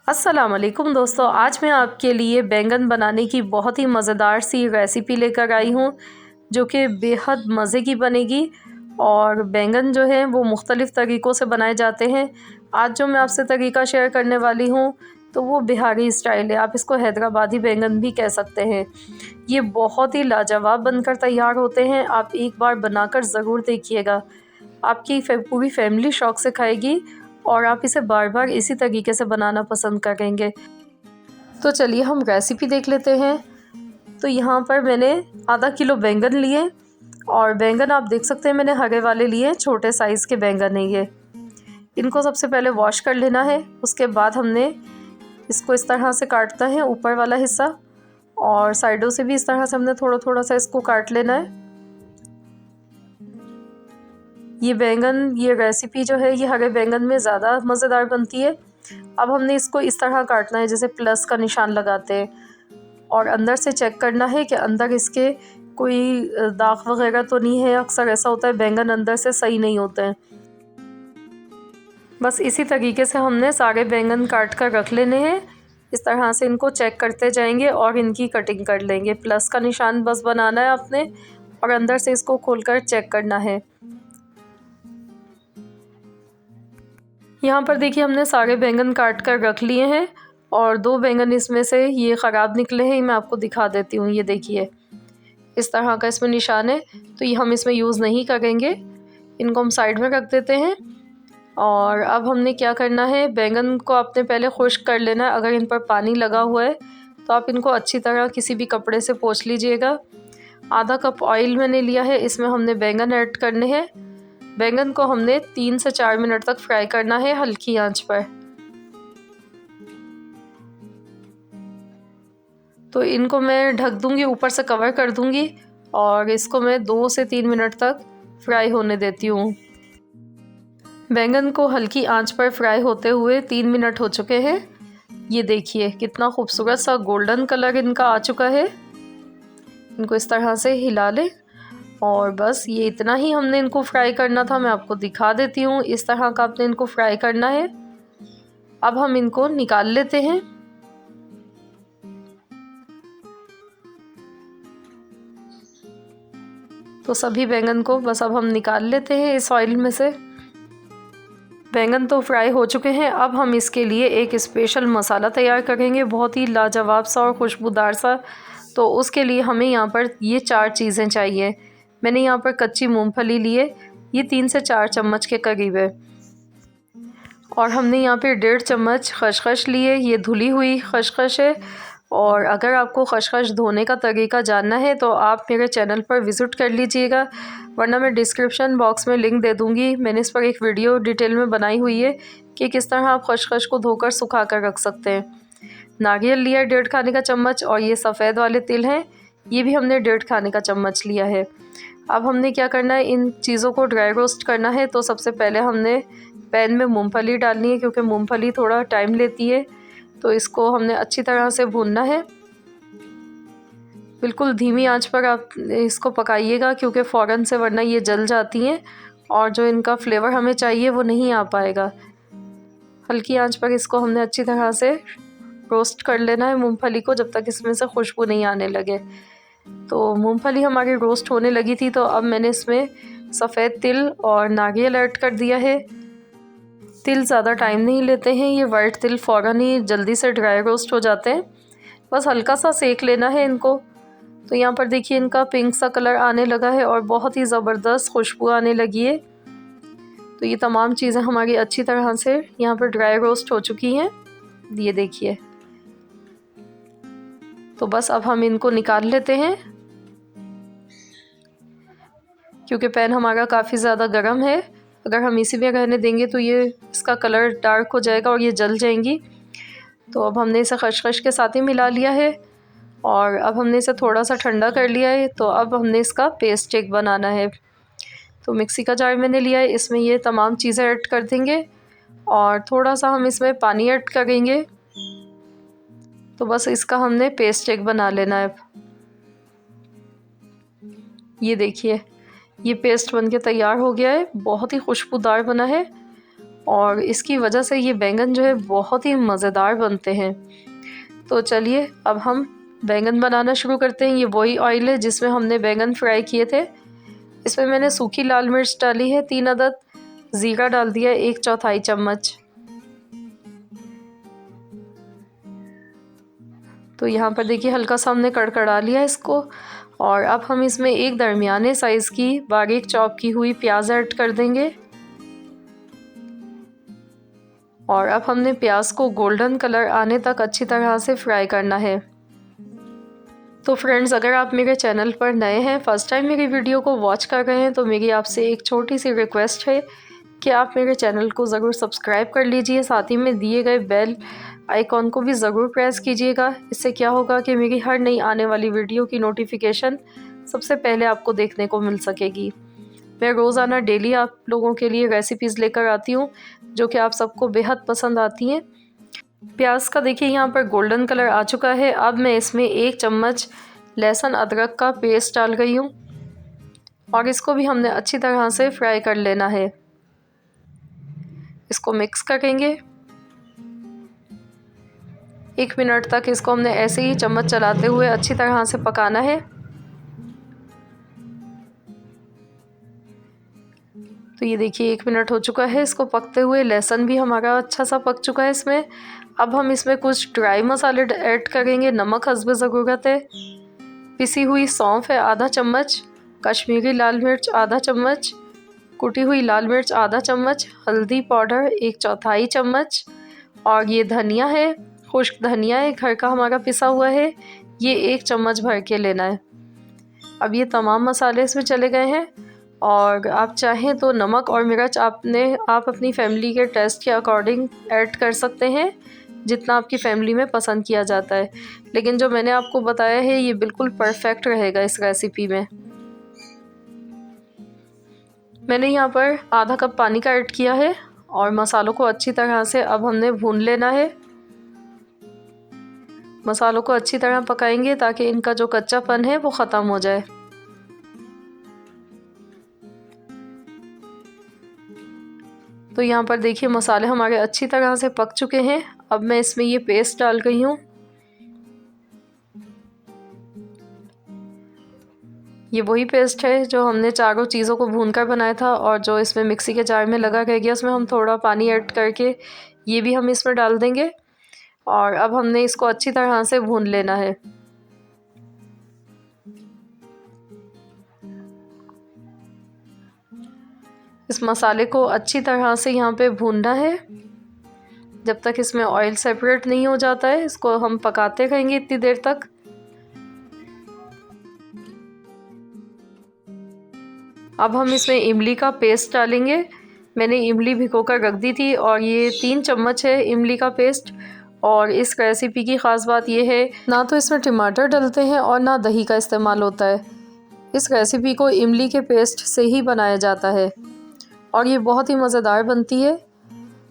अस्सलाम वालेकुम दोस्तों, आज मैं आपके लिए बैंगन बनाने की बहुत ही मज़ेदार सी रेसिपी लेकर आई हूँ जो कि बेहद मज़े की बनेगी। और बैंगन जो है वो मुख्तलिफ़ तरीक़ों से बनाए जाते हैं। आज जो मैं आपसे तरीक़ा शेयर करने वाली हूँ तो वो बिहारी स्टाइल है, आप इसको हैदराबादी बैंगन भी कह सकते हैं। ये बहुत ही लाजवाब बनकर तैयार होते हैं, आप एक बार बनाकर ज़रूर देखिएगा। आपकी पूरी फैमिली शौक़ से खाएगी और आप इसे बार बार इसी तरीके से बनाना पसंद करेंगे। तो चलिए हम रेसिपी देख लेते हैं। तो यहाँ पर मैंने आधा किलो बैंगन लिए और बैंगन आप देख सकते हैं मैंने हरे वाले लिए, छोटे साइज़ के बैंगन है ये। इनको सबसे पहले वॉश कर लेना है, उसके बाद हमने इसको इस तरह से काटना है, ऊपर वाला हिस्सा और साइडों से भी इस तरह से हमने थोड़ा थोड़ा सा इसको काट लेना है। ये बैंगन, ये रेसिपी जो है ये हरे बैंगन में ज़्यादा मज़ेदार बनती है। अब हमने इसको इस तरह काटना है जैसे प्लस का निशान लगाते हैं और अंदर से चेक करना है कि अंदर इसके कोई दाग वगैरह तो नहीं है। अक्सर ऐसा होता है बैंगन अंदर से सही नहीं होते हैं। बस इसी तरीके से हमने सारे बैंगन काट कर रख लेने हैं। इस तरह से इनको चेक करते जाएंगे और इनकी कटिंग कर लेंगे। प्लस का निशान बस बनाना है आपने और अंदर से इसको खोलकर चेक करना है। यहाँ पर देखिए हमने सारे बैंगन काट कर रख लिए हैं और 2 बैंगन इसमें से ये ख़राब निकले हैं। मैं आपको दिखा देती हूँ, ये देखिए इस तरह का इसमें निशान है, तो ये हम इसमें यूज़ नहीं करेंगे, इनको हम साइड में रख देते हैं। और अब हमने क्या करना है, बैंगन को आपने पहले खुश्क कर लेना है। अगर इन पर पानी लगा हुआ है तो आप इनको अच्छी तरह किसी भी कपड़े से पोंछ लीजिएगा। आधा कप ऑयल मैंने लिया है, इसमें हमने बैंगन ऐड करने हैं। बैंगन को हमने 3 से 4 मिनट तक फ्राई करना है हल्की आंच पर। तो इनको मैं ढक दूंगी, ऊपर से कवर कर दूंगी और इसको मैं 2 से 3 मिनट तक फ्राई होने देती हूँ। बैंगन को हल्की आंच पर फ्राई होते हुए 3 मिनट हो चुके हैं। ये देखिए कितना खूबसूरत सा गोल्डन कलर इनका आ चुका है। इनको इस तरह से हिला लें और बस ये इतना ही हमने इनको फ्राई करना था। मैं आपको दिखा देती हूँ, इस तरह का आपने इनको फ्राई करना है। अब हम इनको निकाल लेते हैं। तो सभी बैंगन को बस अब हम निकाल लेते हैं इस ऑयल में से। बैंगन तो फ्राई हो चुके हैं। अब हम इसके लिए एक स्पेशल मसाला तैयार करेंगे, बहुत ही लाजवाब सा और खुशबूदार सा। तो उसके लिए हमें यहाँ पर ये 4 चीज़ें चाहिए। मैंने यहाँ पर कच्ची मूंगफली लिए, ये 3 से 4 चम्मच के करीब है। और हमने यहाँ पे 1.5 चम्मच खसखस लिए, ये धुली हुई खसखस है। और अगर आपको खसखस धोने का तरीका जानना है तो आप मेरे चैनल पर विज़िट कर लीजिएगा, वरना मैं डिस्क्रिप्शन बॉक्स में लिंक दे दूँगी। मैंने इस पर एक वीडियो डिटेल में बनाई हुई है कि किस तरह आप खसखस को धोकर सुखा कर रख सकते हैं। नारियल लिया 1.5 खाने का चम्मच और ये सफ़ेद वाले तिल हैं, ये भी हमने 1.5 खाने का चम्मच लिया है। अब हमने क्या करना है, इन चीज़ों को ड्राई रोस्ट करना है। तो सबसे पहले हमने पैन में मूंगफली डालनी है, क्योंकि मूंगफली थोड़ा टाइम लेती है। तो इसको हमने अच्छी तरह से भूनना है, बिल्कुल धीमी आंच पर आप इसको पकाइएगा, क्योंकि फ़ौरन से वरना ये जल जाती हैं और जो इनका फ्लेवर हमें चाहिए वो नहीं आ पाएगा। हल्की आंच पर इसको हमने अच्छी तरह से रोस्ट कर लेना है मूंगफली को, जब तक इसमें से खुशबू नहीं आने लगे। तो मूंगफली हमारी रोस्ट होने लगी थी, तो अब मैंने इसमें सफ़ेद तिल और नारियल ऐड कर दिया है। तिल ज़्यादा टाइम नहीं लेते हैं, ये वाइट तिल फ़ौरन ही जल्दी से ड्राई रोस्ट हो जाते हैं। बस हल्का सा सेक लेना है इनको। तो यहाँ पर देखिए इनका पिंक सा कलर आने लगा है और बहुत ही ज़बरदस्त खुशबू आने लगी है। तो ये तमाम चीज़ें हमारी अच्छी तरह से यहाँ पर ड्राई रोस्ट हो चुकी हैं, ये देखिए। तो बस अब हम इनको निकाल लेते हैं, क्योंकि पैन हमारा काफ़ी ज़्यादा गर्म है। अगर हम इसी में रहने देंगे तो ये इसका कलर डार्क हो जाएगा और ये जल जाएंगी। तो अब हमने इसे खसखस के साथ ही मिला लिया है और अब हमने इसे थोड़ा सा ठंडा कर लिया है। तो अब हमने इसका पेस्ट एक बनाना है। तो मिक्सी का जार मैंने लिया है, इसमें ये तमाम चीज़ें ऐड कर देंगे और थोड़ा सा हम इसमें पानी ऐड करेंगे। तो बस इसका हमने पेस्ट एक बना लेना है। ये देखिए ये पेस्ट बनके तैयार हो गया है, बहुत ही खुशबूदार बना है और इसकी वजह से ये बैंगन जो है बहुत ही मज़ेदार बनते हैं। तो चलिए अब हम बैंगन बनाना शुरू करते हैं। ये वही ऑयल है जिसमें हमने बैंगन फ्राई किए थे। इसमें मैंने सूखी लाल मिर्च डाली है 3 अदद, ज़ीरा डाल दिया 1/4 चम्मच। तो यहाँ पर देखिए हल्का सा हमने कड़कड़ा लिया इसको। और अब हम इसमें एक दरमियाने साइज़ की बारीक चॉप की हुई प्याज ऐड कर देंगे। और अब हमने प्याज को गोल्डन कलर आने तक अच्छी तरह से फ्राई करना है। तो फ्रेंड्स, अगर आप मेरे चैनल पर नए हैं, फर्स्ट टाइम मेरी वीडियो को वॉच कर रहे हैं, तो मेरी आपसे एक छोटी सी रिक्वेस्ट है कि आप मेरे चैनल को ज़रूर सब्सक्राइब कर लीजिए। साथ ही में दिए गए बेल आइकॉन को भी ज़रूर प्रेस कीजिएगा। इससे क्या होगा कि मेरी हर नई आने वाली वीडियो की नोटिफिकेशन सबसे पहले आपको देखने को मिल सकेगी। मैं रोज़ाना डेली आप लोगों के लिए रेसिपीज़ लेकर आती हूँ जो कि आप सबको बेहद पसंद आती हैं। प्याज का देखिए यहाँ पर गोल्डन कलर आ चुका है। अब मैं इसमें 1 चम्मच लहसुन अदरक का पेस्ट डाल गई हूँ और इसको भी हमने अच्छी तरह से फ्राई कर लेना है। इसको मिक्स करेंगे। 1 मिनट तक इसको हमने ऐसे ही चम्मच चलाते हुए अच्छी तरह से पकाना है। तो ये देखिए 1 मिनट हो चुका है इसको पकते हुए। लहसुन भी हमारा अच्छा सा पक चुका है इसमें। अब हम इसमें कुछ ड्राई मसाले ऐड करेंगे। नमक हस्बे ज़रूरत है, पिसी हुई सौंफ है आधा चम्मच, कश्मीरी लाल मिर्च आधा चम्मच, कुटी हुई लाल मिर्च आधा चम्मच, हल्दी पाउडर 1/4 चम्मच, और ये धनिया है, खुश्क धनिया है घर का हमारा पिसा हुआ है, ये 1 चम्मच भर के लेना है। अब ये तमाम मसाले इसमें चले गए हैं। और आप चाहें तो नमक और मिर्च आप अपनी फैमिली के टेस्ट के अकॉर्डिंग ऐड कर सकते हैं, जितना आपकी फैमिली में पसंद किया जाता है। लेकिन जो मैंने आपको बताया है ये बिल्कुल परफेक्ट रहेगा इस रेसिपी में। मैंने यहाँ पर आधा कप पानी का ऐड किया है और मसालों को अच्छी तरह से अब हमने भून लेना है। मसालों को अच्छी तरह पकाएंगे ताकि इनका जो कच्चापन है वो ख़त्म हो जाए। तो यहाँ पर देखिए मसाले हमारे अच्छी तरह से पक चुके हैं। अब मैं इसमें ये पेस्ट डाल रही हूँ। ये वही पेस्ट है जो हमने चारों चीज़ों को भूनकर बनाया था और जो इसमें मिक्सी के जार में लगा रह गया, उसमें हम थोड़ा पानी ऐड करके ये भी हम इसमें डाल देंगे। और अब हमने इसको अच्छी तरह से भून लेना है। इस मसाले को अच्छी तरह से यहाँ पे भूनना है जब तक इसमें ऑयल सेपरेट नहीं हो जाता है। इसको हम पकाते रहेंगे इतनी देर तक। अब हम इसमें इमली का पेस्ट डालेंगे। मैंने इमली भिगोकर रख दी थी और ये 3 चम्मच है इमली का पेस्ट। और इस रेसिपी की ख़ास बात ये है, ना तो इसमें टमाटर डलते हैं और ना दही का इस्तेमाल होता है। इस रेसिपी को इमली के पेस्ट से ही बनाया जाता है और ये बहुत ही मज़ेदार बनती है।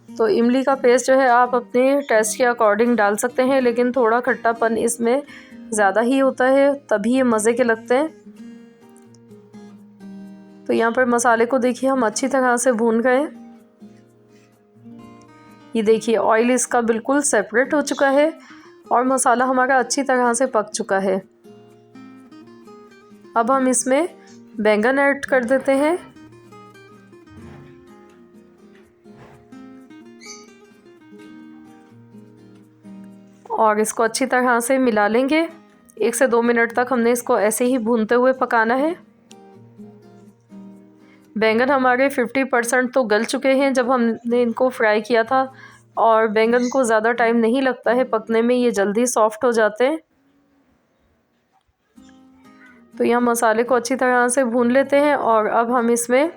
तो इमली का पेस्ट जो है आप अपने टेस्ट के अकॉर्डिंग डाल सकते हैं, लेकिन थोड़ा खट्टापन इसमें ज़्यादा ही होता है, तभी ये मज़े के लगते हैं। तो यहाँ पर मसाले को देखिए हम अच्छी तरह से भून गए। ये देखिए ऑयल इसका बिल्कुल सेपरेट हो चुका है और मसाला हमारा अच्छी तरह से पक चुका है। अब हम इसमें बैंगन ऐड कर देते हैं। और इसको अच्छी तरह से मिला लेंगे। 1 से 2 मिनट तक हमने इसको ऐसे ही भूनते हुए पकाना है। बैंगन हमारे 50% तो गल चुके हैं जब हमने इनको फ्राई किया था, और बैंगन को ज़्यादा टाइम नहीं लगता है पकने में, ये जल्दी सॉफ्ट हो जाते हैं। तो यहाँ मसाले को अच्छी तरह से भून लेते हैं और अब हम इसमें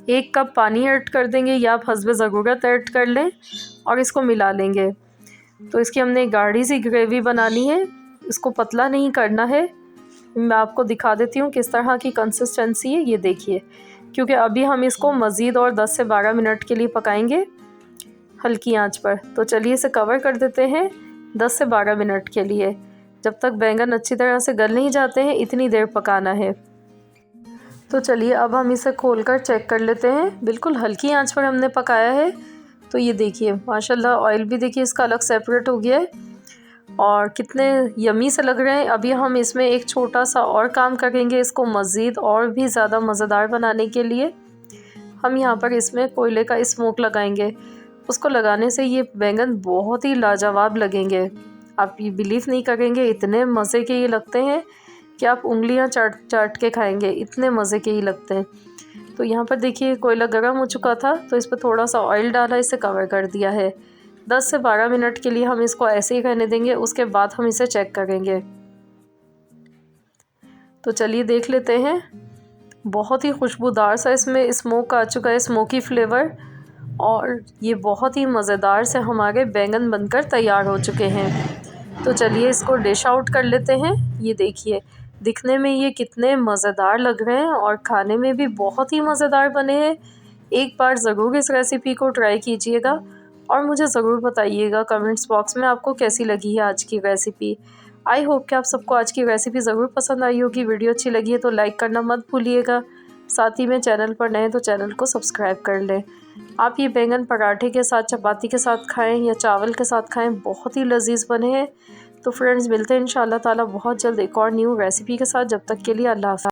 1 कप पानी ऐड कर देंगे या आप हस्बे ज़रूरत ऐड कर लें और इसको मिला लेंगे। तो इसकी हमने गाढ़ी सी ग्रेवी बनानी है, इसको पतला नहीं करना है। मैं आपको दिखा देती हूँ किस तरह की कंसिस्टेंसी है, ये देखिए। क्योंकि अभी हम इसको मज़ीद और 10 से 12 मिनट के लिए पकाएंगे हल्की आंच पर। तो चलिए इसे कवर कर देते हैं 10 से 12 मिनट के लिए। जब तक बैंगन अच्छी तरह से गल नहीं जाते हैं इतनी देर पकाना है। तो चलिए अब हम इसे खोलकर चेक कर लेते हैं। बिल्कुल हल्की आंच पर हमने पकाया है। तो ये देखिए माशाल्लाह ऑयल भी देखिए इसका अलग सेपरेट हो गया है और कितने यमी से लग रहे हैं। अभी हम इसमें एक छोटा सा और काम करेंगे इसको मज़ीद और भी ज़्यादा मज़ेदार बनाने के लिए। हम यहाँ पर इसमें कोयले का स्मोक लगाएंगे। उसको लगाने से ये बैंगन बहुत ही लाजवाब लगेंगे। आप ये बिलीव नहीं करेंगे, इतने मज़े के ये लगते हैं कि आप उंगलियां चाट चाट के खाएंगे, इतने मज़े के ही लगते हैं। तो यहाँ पर देखिए कोयला गर्म हो चुका था तो इस पर थोड़ा सा ऑयल डाला, इसे कवर कर दिया है। 10 से 12 मिनट के लिए हम इसको ऐसे ही रहने देंगे, उसके बाद हम इसे चेक करेंगे। तो चलिए देख लेते हैं। बहुत ही खुशबूदार सा इसमें स्मोक आ चुका है, स्मोकी फ्लेवर, और ये बहुत ही मज़ेदार से हमारे बैंगन बनकर तैयार हो चुके हैं। तो चलिए इसको डिश आउट कर लेते हैं। ये देखिए दिखने में ये कितने मज़ेदार लग रहे हैं और खाने में भी बहुत ही मज़ेदार बने हैं। एक बार ज़रूर इस रेसिपी को ट्राई कीजिएगा और मुझे ज़रूर बताइएगा कमेंट्स बॉक्स में आपको कैसी लगी है आज की रेसिपी। आई होप कि आप सबको आज की रेसिपी ज़रूर पसंद आई होगी। वीडियो अच्छी लगी है तो लाइक करना मत भूलिएगा। साथ ही में चैनल पर नए तो चैनल को सब्सक्राइब कर लें। आप ये बैंगन पराठे के साथ, चपाती के साथ खाएं या चावल के साथ खाएं, बहुत ही लजीज बने हैं। तो फ्रेंड्स मिलते हैं इंशाल्लाह ताला बहुत जल्द एक और न्यू रेसिपी के साथ। जब तक के लिए अल्लाह हाफ़िज़।